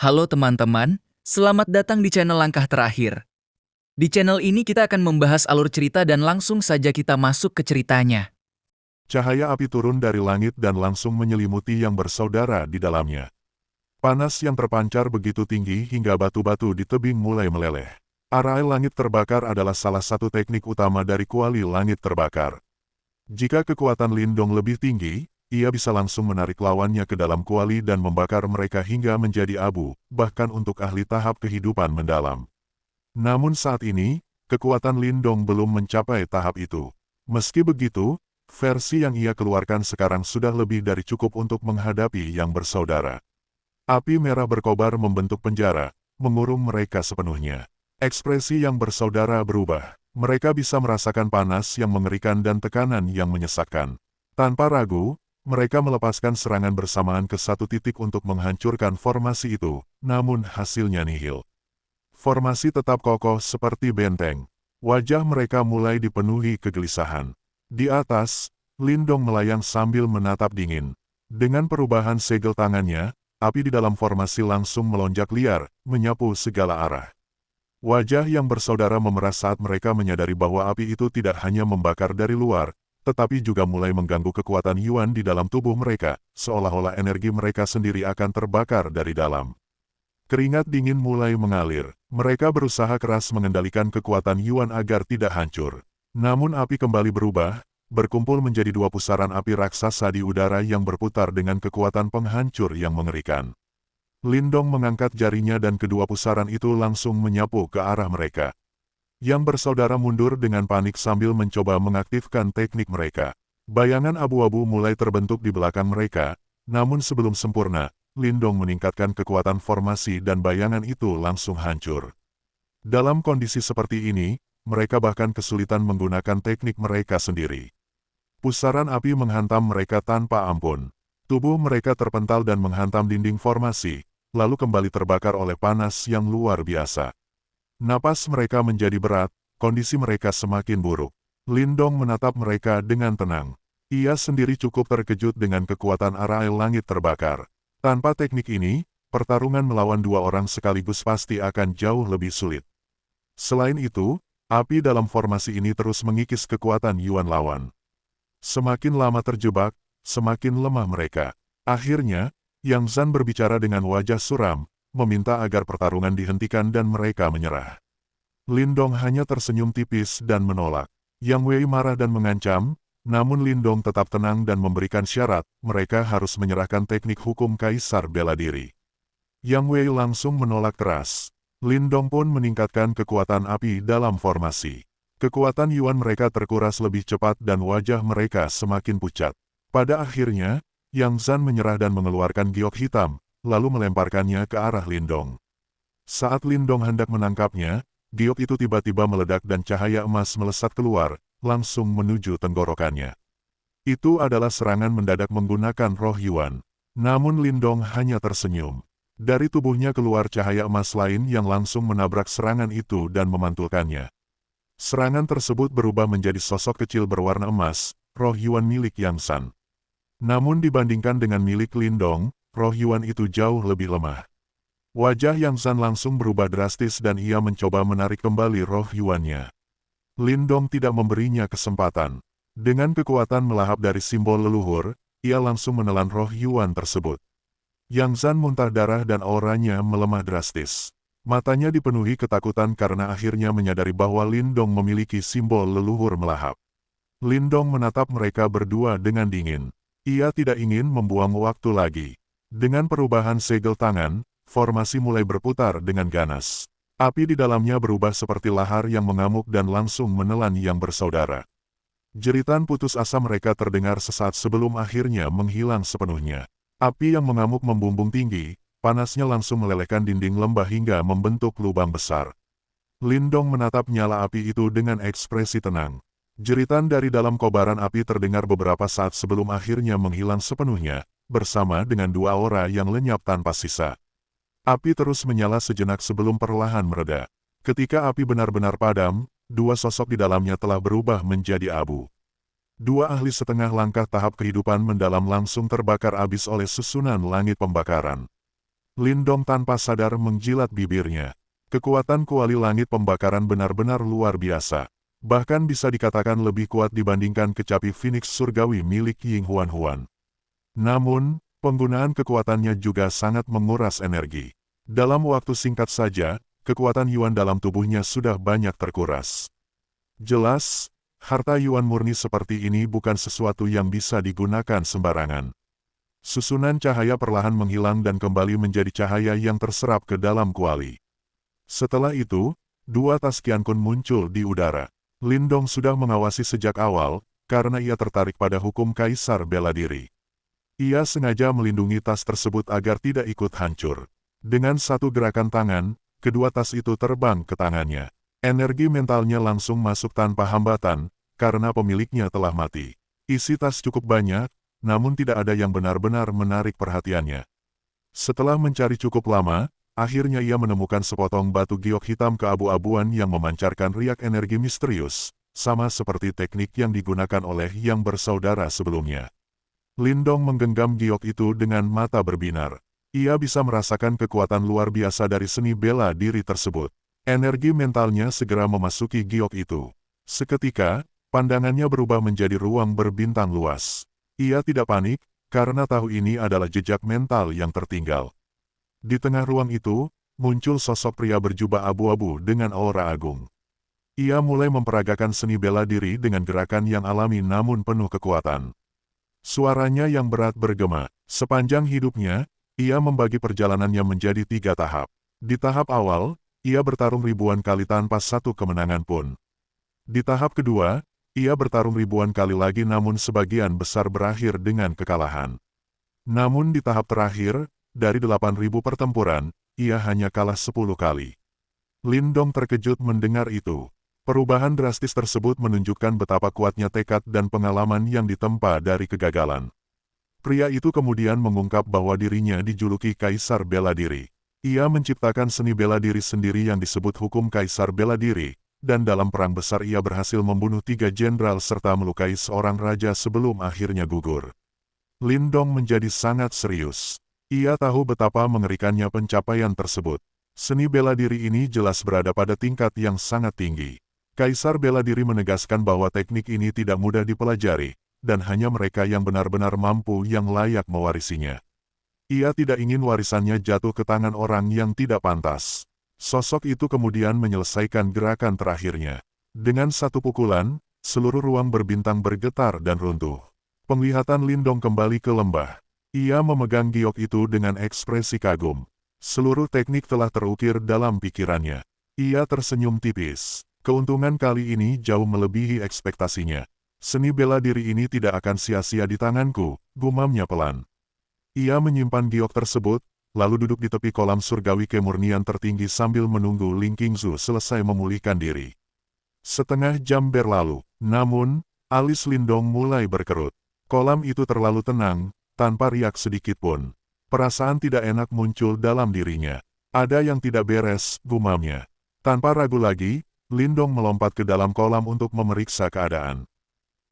Halo teman-teman, selamat datang di channel Langkah Terakhir. Di channel ini kita akan membahas alur cerita dan langsung saja kita masuk ke ceritanya. Cahaya api turun dari langit dan langsung menyelimuti yang bersaudara di dalamnya. Panas yang terpancar begitu tinggi hingga batu-batu di tebing mulai meleleh. Arai langit terbakar adalah salah satu teknik utama dari kuali langit terbakar. Jika kekuatan Lindong lebih tinggi, ia bisa langsung menarik lawannya ke dalam kuali dan membakar mereka hingga menjadi abu, bahkan untuk ahli tahap kehidupan mendalam. Namun saat ini, kekuatan Lindong belum mencapai tahap itu. Meski begitu, versi yang ia keluarkan sekarang sudah lebih dari cukup untuk menghadapi yang bersaudara. Api merah berkobar membentuk penjara, mengurung mereka sepenuhnya. Ekspresi yang bersaudara berubah. Mereka bisa merasakan panas yang mengerikan dan tekanan yang menyesakkan. Tanpa ragu, mereka melepaskan serangan bersamaan ke satu titik untuk menghancurkan formasi itu, namun hasilnya nihil. Formasi tetap kokoh seperti benteng. Wajah mereka mulai dipenuhi kegelisahan. Di atas, Lindong melayang sambil menatap dingin. Dengan perubahan segel tangannya, api di dalam formasi langsung melonjak liar, menyapu segala arah. Wajah yang bersaudara memerah saat mereka menyadari bahwa api itu tidak hanya membakar dari luar, tetapi juga mulai mengganggu kekuatan Yuan di dalam tubuh mereka, seolah-olah energi mereka sendiri akan terbakar dari dalam. Keringat dingin mulai mengalir. Mereka berusaha keras mengendalikan kekuatan Yuan agar tidak hancur. Namun api kembali berubah, berkumpul menjadi dua pusaran api raksasa di udara yang berputar dengan kekuatan penghancur yang mengerikan. Lindong mengangkat jarinya dan kedua pusaran itu langsung menyapu ke arah mereka. Yang bersaudara mundur dengan panik sambil mencoba mengaktifkan teknik mereka. Bayangan abu-abu mulai terbentuk di belakang mereka, namun sebelum sempurna, Lindong meningkatkan kekuatan formasi dan bayangan itu langsung hancur. Dalam kondisi seperti ini, mereka bahkan kesulitan menggunakan teknik mereka sendiri. Pusaran api menghantam mereka tanpa ampun. Tubuh mereka terpental dan menghantam dinding formasi, lalu kembali terbakar oleh panas yang luar biasa. Napas mereka menjadi berat, kondisi mereka semakin buruk. Lindong menatap mereka dengan tenang. Ia sendiri cukup terkejut dengan kekuatan arai langit terbakar. Tanpa teknik ini, pertarungan melawan dua orang sekaligus pasti akan jauh lebih sulit. Selain itu, api dalam formasi ini terus mengikis kekuatan Yuan lawan. Semakin lama terjebak, semakin lemah mereka. Akhirnya, Yang Zan berbicara dengan wajah suram, meminta agar pertarungan dihentikan dan mereka menyerah. Lindong hanya tersenyum tipis dan menolak. Yang Wei marah dan mengancam, namun Lindong tetap tenang dan memberikan syarat, mereka harus menyerahkan teknik hukum kaisar bela diri. Yang Wei langsung menolak keras. Lindong pun meningkatkan kekuatan api dalam formasi. Kekuatan Yuan mereka terkuras lebih cepat dan wajah mereka semakin pucat. Pada akhirnya, Yang Zan menyerah dan mengeluarkan giok hitam, lalu melemparkannya ke arah Lindong. Saat Lindong hendak menangkapnya, giok itu tiba-tiba meledak dan cahaya emas melesat keluar, langsung menuju tenggorokannya. Itu adalah serangan mendadak menggunakan roh Yuan. Namun Lindong hanya tersenyum. Dari tubuhnya keluar cahaya emas lain yang langsung menabrak serangan itu dan memantulkannya. Serangan tersebut berubah menjadi sosok kecil berwarna emas, roh Yuan milik Yang San. Namun dibandingkan dengan milik Lindong, roh Yuan itu jauh lebih lemah. Wajah Yang San langsung berubah drastis dan ia mencoba menarik kembali roh Yuannya. Lindong tidak memberinya kesempatan. Dengan kekuatan melahap dari simbol leluhur, ia langsung menelan roh Yuan tersebut. Yang San muntah darah dan auranya melemah drastis. Matanya dipenuhi ketakutan karena akhirnya menyadari bahwa Lindong memiliki simbol leluhur melahap. Lindong menatap mereka berdua dengan dingin. Ia tidak ingin membuang waktu lagi. Dengan perubahan segel tangan, formasi mulai berputar dengan ganas. Api di dalamnya berubah seperti lahar yang mengamuk dan langsung menelan yang bersaudara. Jeritan putus asa mereka terdengar sesaat sebelum akhirnya menghilang sepenuhnya. Api yang mengamuk membumbung tinggi, panasnya langsung melelehkan dinding lembah hingga membentuk lubang besar. Lindong menatap nyala api itu dengan ekspresi tenang. Jeritan dari dalam kobaran api terdengar beberapa saat sebelum akhirnya menghilang sepenuhnya, bersama dengan dua aura yang lenyap tanpa sisa. Api terus menyala sejenak sebelum perlahan mereda. Ketika api benar-benar padam, dua sosok di dalamnya telah berubah menjadi abu. Dua ahli setengah langkah tahap kehidupan mendalam langsung terbakar abis oleh susunan langit pembakaran. Lindong tanpa sadar menjilat bibirnya. Kekuatan kuali langit pembakaran benar-benar luar biasa. Bahkan bisa dikatakan lebih kuat dibandingkan kecapi Phoenix surgawi milik Ying Huan-Huan. Namun, penggunaan kekuatannya juga sangat menguras energi. Dalam waktu singkat saja, kekuatan Yuan dalam tubuhnya sudah banyak terkuras. Jelas, harta Yuan murni seperti ini bukan sesuatu yang bisa digunakan sembarangan. Susunan cahaya perlahan menghilang dan kembali menjadi cahaya yang terserap ke dalam kuali. Setelah itu, dua tas Qiankun muncul di udara. Lindong sudah mengawasi sejak awal, karena ia tertarik pada hukum kaisar bela diri. Ia sengaja melindungi tas tersebut agar tidak ikut hancur. Dengan satu gerakan tangan, kedua tas itu terbang ke tangannya. Energi mentalnya langsung masuk tanpa hambatan, karena pemiliknya telah mati. Isi tas cukup banyak, namun tidak ada yang benar-benar menarik perhatiannya. Setelah mencari cukup lama, akhirnya ia menemukan sepotong batu giok hitam keabu-abuan yang memancarkan riak energi misterius, sama seperti teknik yang digunakan oleh yang bersaudara sebelumnya. Lindong menggenggam giok itu dengan mata berbinar. Ia bisa merasakan kekuatan luar biasa dari seni bela diri tersebut. Energi mentalnya segera memasuki giok itu. Seketika, pandangannya berubah menjadi ruang berbintang luas. Ia tidak panik, karena tahu ini adalah jejak mental yang tertinggal. Di tengah ruang itu, muncul sosok pria berjubah abu-abu dengan aura agung. Ia mulai memperagakan seni bela diri dengan gerakan yang alami namun penuh kekuatan. Suaranya yang berat bergema. Sepanjang hidupnya, ia membagi perjalanannya menjadi 3 tahap. Di tahap awal, ia bertarung ribuan kali tanpa satu kemenangan pun. Di tahap kedua, ia bertarung ribuan kali lagi namun sebagian besar berakhir dengan kekalahan. Namun di tahap terakhir, dari 8.000 pertempuran, ia hanya kalah 10 kali. Lindong terkejut mendengar itu. Perubahan drastis tersebut menunjukkan betapa kuatnya tekad dan pengalaman yang ditempa dari kegagalan. Pria itu kemudian mengungkap bahwa dirinya dijuluki Kaisar Bela Diri. Ia menciptakan seni bela diri sendiri yang disebut hukum Kaisar Bela Diri, dan dalam perang besar ia berhasil membunuh 3 jenderal serta melukai seorang raja sebelum akhirnya gugur. Lindong menjadi sangat serius. Ia tahu betapa mengerikannya pencapaian tersebut. Seni bela diri ini jelas berada pada tingkat yang sangat tinggi. Kaisar bela diri menegaskan bahwa teknik ini tidak mudah dipelajari, dan hanya mereka yang benar-benar mampu yang layak mewarisinya. Ia tidak ingin warisannya jatuh ke tangan orang yang tidak pantas. Sosok itu kemudian menyelesaikan gerakan terakhirnya. Dengan satu pukulan, seluruh ruang berbintang bergetar dan runtuh. Penglihatan Lindong kembali ke lembah. Ia memegang giok itu dengan ekspresi kagum. Seluruh teknik telah terukir dalam pikirannya. Ia tersenyum tipis. Keuntungan kali ini jauh melebihi ekspektasinya. Seni bela diri ini tidak akan sia-sia di tanganku, gumamnya pelan. Ia menyimpan giok tersebut, lalu duduk di tepi kolam surgawi kemurnian tertinggi sambil menunggu Ling Qingzu selesai memulihkan diri. Setengah jam berlalu, namun, alis Lindong mulai berkerut. Kolam itu terlalu tenang, tanpa riak sedikit pun. Perasaan tidak enak muncul dalam dirinya. Ada yang tidak beres, gumamnya. Tanpa ragu lagi, Lindong melompat ke dalam kolam untuk memeriksa keadaan.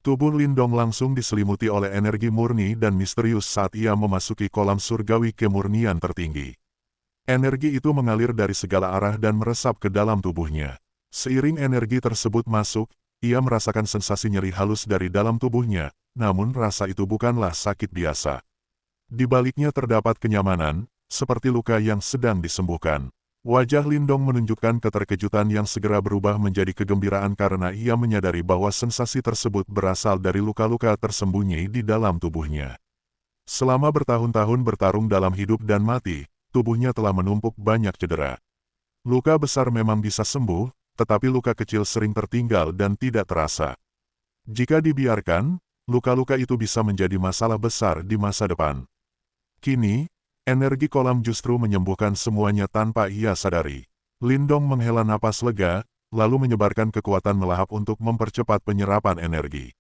Tubuh Lindong langsung diselimuti oleh energi murni dan misterius saat ia memasuki kolam surgawi kemurnian tertinggi. Energi itu mengalir dari segala arah dan meresap ke dalam tubuhnya. Seiring energi tersebut masuk, ia merasakan sensasi nyeri halus dari dalam tubuhnya, namun rasa itu bukanlah sakit biasa. Di baliknya terdapat kenyamanan, seperti luka yang sedang disembuhkan. Wajah Lindong menunjukkan keterkejutan yang segera berubah menjadi kegembiraan karena ia menyadari bahwa sensasi tersebut berasal dari luka-luka tersembunyi di dalam tubuhnya. Selama bertahun-tahun bertarung dalam hidup dan mati, tubuhnya telah menumpuk banyak cedera. Luka besar memang bisa sembuh, tetapi luka kecil sering tertinggal dan tidak terasa. Jika dibiarkan, luka-luka itu bisa menjadi masalah besar di masa depan. Kini, energi kolam justru menyembuhkan semuanya tanpa ia sadari. Lindong menghela napas lega, lalu menyebarkan kekuatan melahap untuk mempercepat penyerapan energi.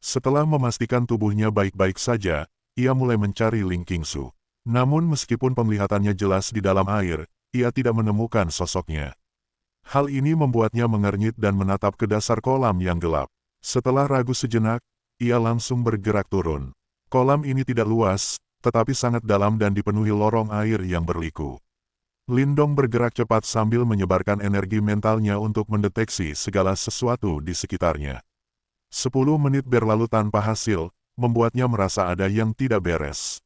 Setelah memastikan tubuhnya baik-baik saja, ia mulai mencari Ling Qingzu. Namun meskipun penglihatannya jelas di dalam air, ia tidak menemukan sosoknya. Hal ini membuatnya mengernyit dan menatap ke dasar kolam yang gelap. Setelah ragu sejenak, ia langsung bergerak turun. Kolam ini tidak luas, tetapi sangat dalam dan dipenuhi lorong air yang berliku. Lindong bergerak cepat sambil menyebarkan energi mentalnya untuk mendeteksi segala sesuatu di sekitarnya. 10 menit berlalu tanpa hasil, membuatnya merasa ada yang tidak beres.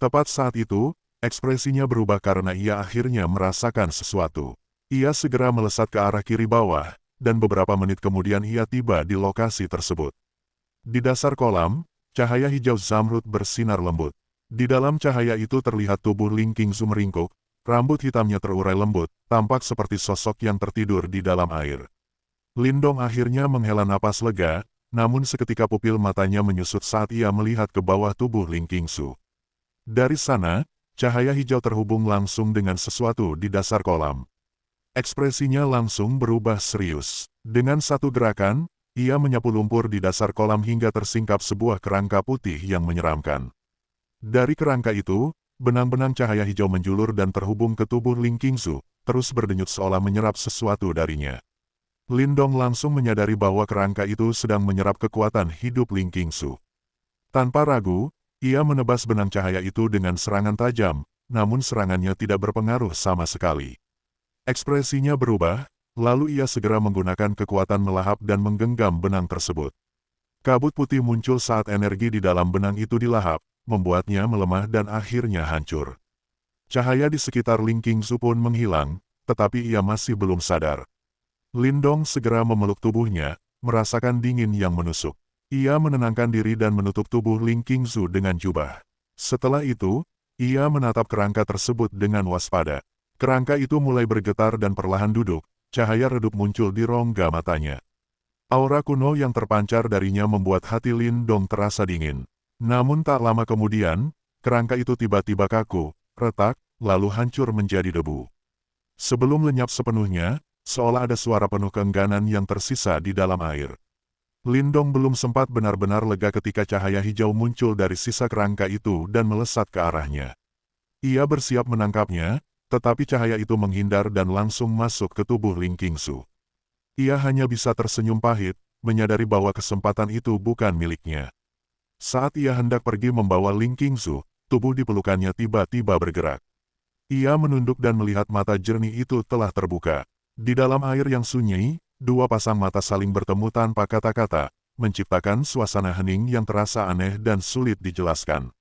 Tepat saat itu, ekspresinya berubah karena ia akhirnya merasakan sesuatu. Ia segera melesat ke arah kiri bawah, dan beberapa menit kemudian ia tiba di lokasi tersebut. Di dasar kolam, cahaya hijau zamrud bersinar lembut. Di dalam cahaya itu terlihat tubuh Ling Qingzu meringkuk, rambut hitamnya terurai lembut, tampak seperti sosok yang tertidur di dalam air. Lindong akhirnya menghela napas lega, namun seketika pupil matanya menyusut saat ia melihat ke bawah tubuh Ling Qingzu. Dari sana, cahaya hijau terhubung langsung dengan sesuatu di dasar kolam. Ekspresinya langsung berubah serius. Dengan satu gerakan, ia menyapu lumpur di dasar kolam hingga tersingkap sebuah kerangka putih yang menyeramkan. Dari kerangka itu, benang-benang cahaya hijau menjulur dan terhubung ke tubuh Ling Qingzu, terus berdenyut seolah menyerap sesuatu darinya. Lindong langsung menyadari bahwa kerangka itu sedang menyerap kekuatan hidup Ling Qingzu. Tanpa ragu, ia menebas benang cahaya itu dengan serangan tajam, namun serangannya tidak berpengaruh sama sekali. Ekspresinya berubah, lalu ia segera menggunakan kekuatan melahap dan menggenggam benang tersebut. Kabut putih muncul saat energi di dalam benang itu dilahap, membuatnya melemah dan akhirnya hancur. Cahaya di sekitar Ling Qingzu pun menghilang, tetapi ia masih belum sadar. Lindong segera memeluk tubuhnya, merasakan dingin yang menusuk. Ia menenangkan diri dan menutup tubuh Ling Qingzu dengan jubah. Setelah itu, ia menatap kerangka tersebut dengan waspada. Kerangka itu mulai bergetar dan perlahan duduk, cahaya redup muncul di rongga matanya. Aura kuno yang terpancar darinya membuat hati Lindong terasa dingin. Namun tak lama kemudian, kerangka itu tiba-tiba kaku, retak, lalu hancur menjadi debu. Sebelum lenyap sepenuhnya, seolah ada suara penuh keengganan yang tersisa di dalam air. Lindong belum sempat benar-benar lega ketika cahaya hijau muncul dari sisa kerangka itu dan melesat ke arahnya. Ia bersiap menangkapnya, tetapi cahaya itu menghindar dan langsung masuk ke tubuh Ling Qingzu. Ia hanya bisa tersenyum pahit, menyadari bahwa kesempatan itu bukan miliknya. Saat ia hendak pergi membawa Ling Qingzu, tubuh di pelukannya tiba-tiba bergerak. Ia menunduk dan melihat mata jernih itu telah terbuka. Di dalam air yang sunyi, dua pasang mata saling bertemu tanpa kata-kata, menciptakan suasana hening yang terasa aneh dan sulit dijelaskan.